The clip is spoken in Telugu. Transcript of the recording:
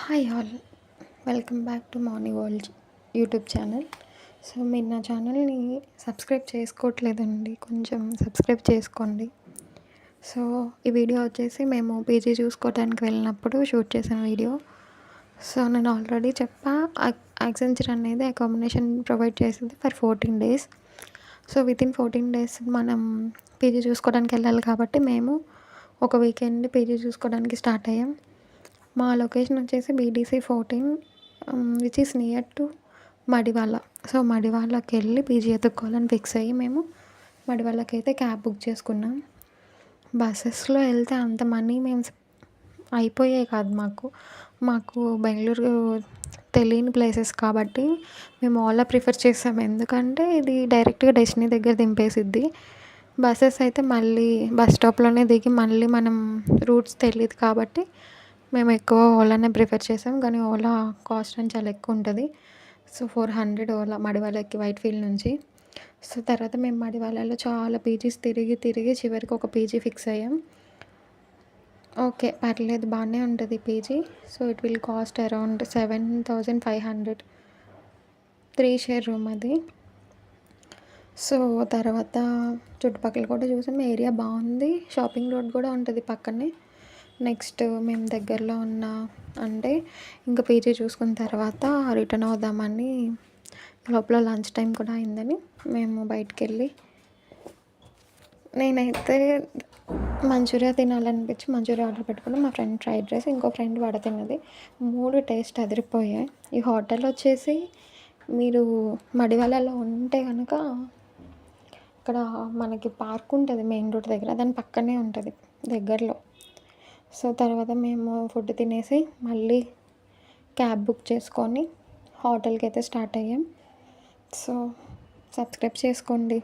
Hi all, welcome back to morning world YouTube channel. So మీరు నా ఛానల్ని సబ్స్క్రైబ్ చేసుకోవట్లేదండి, కొంచెం సబ్స్క్రైబ్ చేసుకోండి. సో ఈ వీడియో వచ్చేసి మేము పీజీ చూసుకోవడానికి వెళ్ళినప్పుడు షూట్ చేసిన వీడియో. సో నేను ఆల్రెడీ చెప్పా, యాక్సెంచర్ అనేది అకామిడేషన్ ప్రొవైడ్ చేసింది for 14 days. So within 14 days మనం పీజీ చూసుకోవడానికి వెళ్ళాలి కాబట్టి మేము ఒక వీకెండ్ పీజీ చూసుకోవడానికి స్టార్ట్ అయ్యాం. మా లొకేషన్ వచ్చేసి BDC 14, which is near to Madiwala. So మడివాళ్ళకి వెళ్ళి పీజీ ఎత్తుక్కోవాలని ఫిక్స్ అయ్యి మేము మడివాళ్ళకి అయితే క్యాబ్ బుక్ చేసుకున్నాం. బస్సెస్లో వెళ్తే అంత మనీ మేము అయిపోయాయి కాదు. మాకు బెంగళూరు తెలియని ప్లేసెస్ కాబట్టి మేము ఓలా ప్రిఫర్ చేసాం, ఎందుకంటే ఇది డైరెక్ట్గా డెస్టినీ దగ్గర దింపేసిద్ది. బస్సెస్ అయితే మళ్ళీ బస్ స్టాప్లోనే దిగి మళ్ళీ మనం రూట్స్ తెలియదు కాబట్టి మేము ఎక్కువ ఓలానే ప్రిఫర్ చేసాం. కానీ ఓలా కాస్ట్ అని చాలా ఎక్కువ ఉంటుంది. సో 400 ఓలా మడివాళ్ళకి వైట్ఫీల్డ్ నుంచి. సో తర్వాత మేము మడివాళ్ళలో చాలా పీజీస్ తిరిగి చివరికి ఒక పీజీ ఫిక్స్ అయ్యాం. ఓకే, పర్లేదు, బాగానే ఉంటుంది PG. So it will cost around 7,500, 3 share room అది. సో తర్వాత చుట్టుపక్కల కూడా చూసాం, ఏరియా బాగుంది, షాపింగ్ రోడ్ కూడా ఉంటుంది పక్కనే. నెక్స్ట్ మేము దగ్గరలో ఉన్న అంటే ఇంకా పీజీ చూసుకున్న తర్వాత రిటర్న్ అవుదామని, లోపల లంచ్ టైం కూడా అయిందని మేము బయటికి వెళ్ళి, నేనైతే మంచూరియా తినాలనిపించి మంచూరియా ఆర్డర్ పెట్టుకున్నాం. మా ఫ్రెండ్ ఫ్రైడ్ రైస్, ఇంకో ఫ్రెండ్ వడ తిన్నది. 3 టేస్ట్ అదిరిపోయాయి. ఈ హోటల్ వచ్చేసి మీరు మడివాళ్ళలో ఉంటే కనుక ఇక్కడ మనకి పార్క్ ఉంటుంది మెయిన్ రోడ్ దగ్గర, దాని పక్కనే ఉంటుంది దగ్గరలో. సో తర్వాత మేము ఫుడ్ తినేసి మళ్ళీ క్యాబ్ బుక్ చేసుకొని హోటల్కి అయితే స్టార్ట్ అయ్యాం. సో సబ్స్క్రైబ్ చేసుకోండి.